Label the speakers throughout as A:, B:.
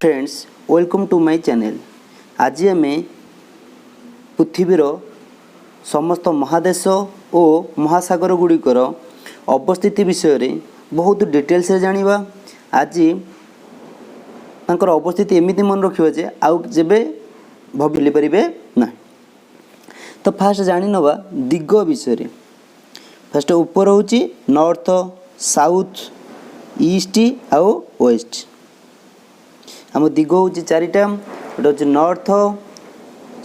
A: Friends welcome to my channel. आज आम पृथ्वीर समस्त महादेश और महासागर गुड़िकर अवस्थिति विषय बहुत डिटेल्स जानिबा। आज तांकर अवस्थिति एमती मन रखिबा जे आउ जेबे भूली पारिबे ना। तो फास्ट जानि नवा दिग विषय। फास्ट ऊपर होची नॉर्थ साउथ ईस्ट आउ वेस्ट। आम दिग हूँ चारिटा, गोटे हूँ नॉर्थ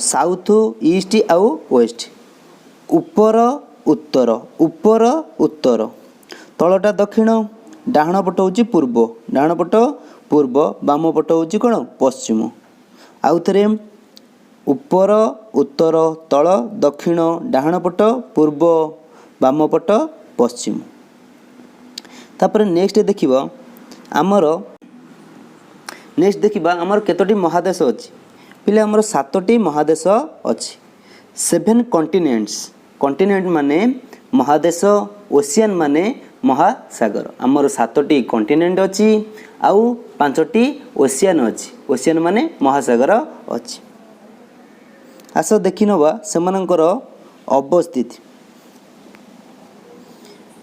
A: साउथ ईस्ट आउ वेस्ट। ऊपर उत्तर, ऊपर उत्तर, तलटा दक्षिण, डाहाण पट हूँ पूर्व, डाहाण पट पूर्व, बाम पट हूँ कौन पश्चिम। आउ थे ऊपर उत्तर तल दक्षिण डाहाण पट पूर्व बाम पट पश्चिम। तापर नेक्स्ट देखिबा आमर नेक्स्ट देखिबा आमर केतोटी महादेश अछि। पिले आमर 7टी महादेश अछि। 7 कॉन्टिनेंट्स। कॉन्टिनेंट माने महादेश, ओशियन माने महासागर। आमर 7टी कॉन्टिनेंट अछि आउ 5टी ओशियन अछि। ओशियन माने महासागर अछि। आस देखिनबा सेमानकर अवस्थिति।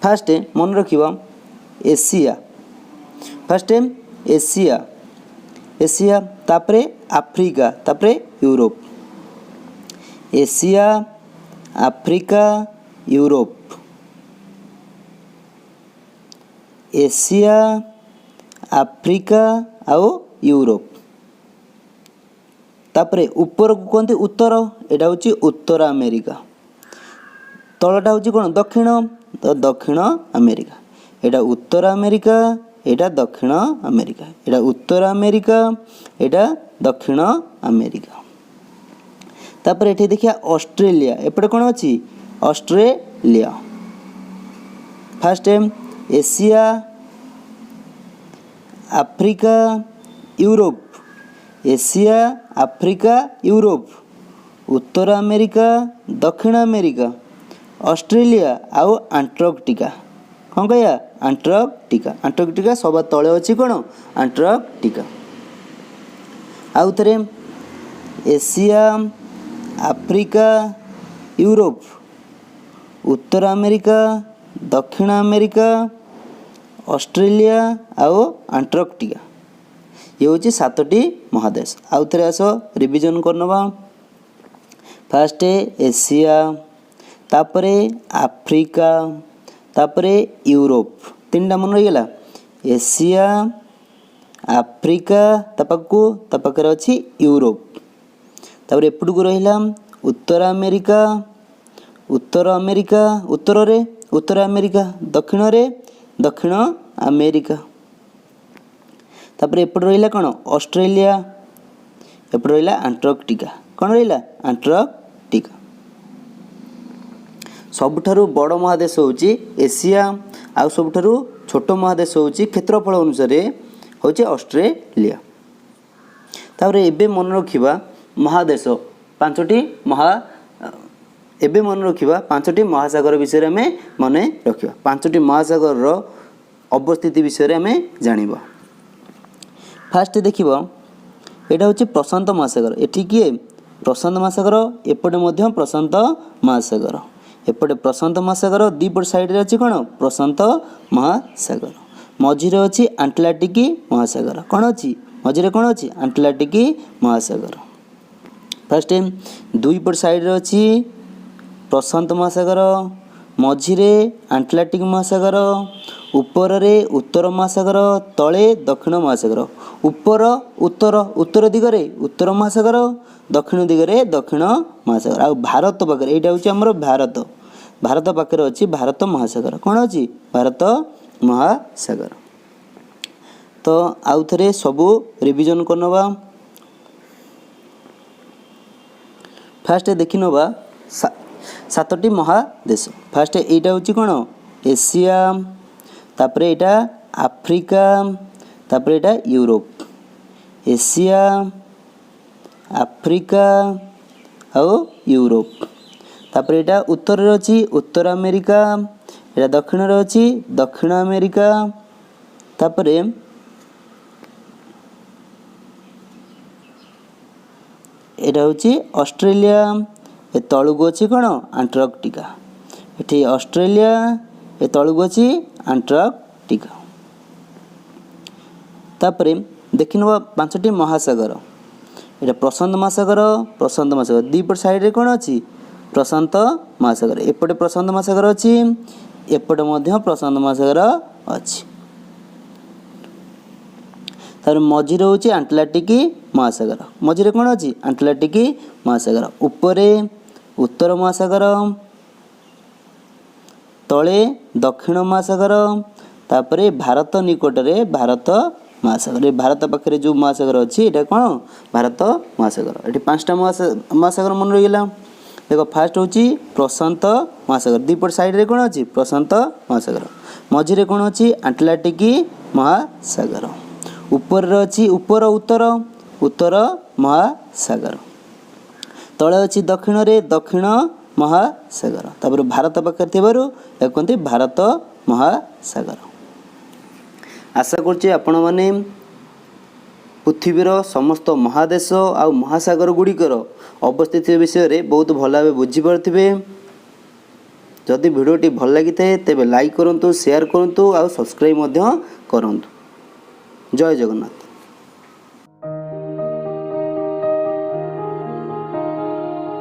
A: फास्ट मन रखिबा एशिया। फास्ट एशिया, एशिया तापरे आफ्रिका, तापरे Europe. Asia Africa Europe, Asia Africa आउ यूरोप। तापरे ऊपर को कहते उत्तर, एटा होची उत्तर अमेरिका। तलटा होची कोन दक्षिण, तो दक्षिण अमेरिका। एटा उत्तर अमेरिका, एटा दक्षिण अमेरिका। एटा उत्तर अमेरिका, एटा दक्षिण अमेरिका। तापर एठी देखिया ऑस्ट्रेलिया। एपटे कोन अछि ऑस्ट्रेलिया। फास्ट Asia Africa Europe, Asia Africa Europe, उत्तर अमेरिका दक्षिण अमेरिका, ऑस्ट्रेलिया आउ अंटार्कटिका। कौन कह अंटार्कटिका। अंटार्कटिका सब तले अच्छी कौन अंटार्कटिका। आउ थे एशिया आफ्रिका यूरोप, उत्तर अमेरिका दक्षिण अमेरिका, ऑस्ट्रेलिया आउ अंटार्कटिका। ये हूँ 7टी महादेश। आउ थे आस रिविजन करनवा। फास्ट एशिया, तापरे आफ्रिका, तापरे यूरोप। 3टा मन रहीगला। एशिया आफ्रिका तापाखरे अच्छी यूरोप। तापर एपट को रहा उत्तर अमेरिका, उत्तर अमेरिका उत्तर रे उत्तर अमेरिका, दक्षिण रे दक्षिण अमेरिका। तापर एपट रहा कौन ऑस्ट्रेलिया, एपट रहा अंटार्कटिका। कौन रहा अंटार्कटिका। सबुठारु बड़ महादेश होची एशिया, आउ सबुठारु छोट महादेश होची क्षेत्रफल अनुसार होची ऑस्ट्रेलिया। तापर एबे मन रखिबा महादेश 5टी एबे मन रखिबा 5टी महासागर विषय रे हमें मन रखिबा। 5टी महासागर रो अवस्थिति विषय रे हमें जानिबा। फास्ट देखिबा एटा होची प्रशांत महासागर। एठी किए प्रशांत महासागर, एपटे मध्य प्रशांत महासागर। एपटे प्रशांत महासागर, दीपट साइड रे अछि कोन प्रशांत महासागर। मझिरे अछि आटलांटिक महासागर। कोन अछि मझिरे कोन अछि आटलांटिक महासागर। फास्ट दुईपट साइड रे अछि प्रशांत महासागर, मझिरे आटलांटिक महासागर, ऊपर रे उत्तर महासागर, तळे दक्षिण महासागर। ऊपर उत्तर, उत्तर दिगरे उत्तर महासागर, दक्षिण दिगरे दक्षिण महासागर। आ भारत पाखरे एटा होची हमर भारत। भारत पाखरे अछि भारत महासागर। कोन अछि भारत महासागर। तो आउ थरे सबु रिविजन करनवा। फास्ट देखिनवा 7टी महादेश। फास्ट एटा होची कोन एशिया, तापरे एटा आफ्रिका, तापरे एटा यूरोप। एशिया आफ्रिका आउ यूरोप। तापरे एटा उत्तर रे अछि उत्तर अमेरिका, एटा दक्षिण रे अछि दक्षिण अमेरिका। तापरे ଏଇଟା ହେଉଛି ଅଷ୍ଟ୍ରେଲିଆ, ଏ ତଳକୁ ଅଛି କ'ଣ ଆଣ୍ଟାର୍କଟିକା। ଏଠି ଅଷ୍ଟ୍ରେଲିଆ, ଏ ତଳକୁ ଅଛି ଆଣ୍ଟାର୍କଟିକା। ତାପରେ ଦେଖିନେବା 5ଟି ମହାସାଗର। ଏଇଟା ପ୍ରଶାନ୍ତ ମହାସାଗର, ପ୍ରଶାନ୍ତ ମହାସାଗର ଦୁଇପଟ ସାଇଡ଼ରେ କ'ଣ ଅଛି ପ୍ରଶାନ୍ତ ମହାସାଗର। ଏପଟେ ପ୍ରଶାନ୍ତ ମହାସାଗର ଅଛି, ଏପଟେ ମଧ୍ୟ ପ୍ରଶାନ୍ତ ମହାସାଗର ଅଛି। ତାପରେ ମଝିରେ ହେଉଛି ଆଟଲାଣ୍ଟିକ ମହାସାଗର। ମଝିରେ କ'ଣ ଅଛି ଆଟଲାଣ୍ଟିକ ମହାସାଗର। ଉପରେ ଉତ୍ତର ମହାସାଗର, ତଳେ ଦକ୍ଷିଣ ମହାସାଗର, ତାପରେ ଭାରତ ନିକଟରେ ଭାରତ ମହାସାଗର। ଏ ଭାରତ ପାଖରେ ଯେଉଁ ମହାସାଗର ଅଛି ଏଇଟା କ'ଣ ଭାରତ ମହାସାଗର। ଏଠି 5ଟା ମହାସାଗର ମନେ ରହିଗଲା। ଦେଖ ଫାର୍ଷ୍ଟ ହେଉଛି ପ୍ରଶାନ୍ତ ମହାସାଗର, ଦୁଇପଟ ସାଇଡ଼ରେ କ'ଣ ଅଛି ପ୍ରଶାନ୍ତ ମହାସାଗର। ମଝିରେ କ'ଣ ଅଛି ଆଟଲାଣ୍ଟିକ ମହାସାଗର। ଉପରେ ଅଛି ଉତ୍ତର ମହାସାଗର। ତଳେ ଅଛି ଦକ୍ଷିଣରେ ଦକ୍ଷିଣ ମହାସାଗର। ତାପରେ ଭାରତ ପାଖରେ ଥିବାରୁ ଏହାକୁ କୁହନ୍ତି ଭାରତ ମହାସାଗର। ଆଶା କରୁଛି ଆପଣମାନେ ପୃଥିବୀର ସମସ୍ତ ମହାଦେଶ ଆଉ ମହାସାଗର ଗୁଡ଼ିକର ଅବସ୍ଥିତି ବିଷୟରେ ବହୁତ ଭଲ ଭାବେ ବୁଝିପାରୁଥିବେ। ଯଦି ଭିଡ଼ିଓଟି ଭଲ ଲାଗିଥାଏ ତେବେ ଲାଇକ୍ କରନ୍ତୁ, ସେୟାର କରନ୍ତୁ ଆଉ ସବସ୍କ୍ରାଇବ୍ ମଧ୍ୟ କରନ୍ତୁ। ଜୟ ଜଗନ୍ନାଥ।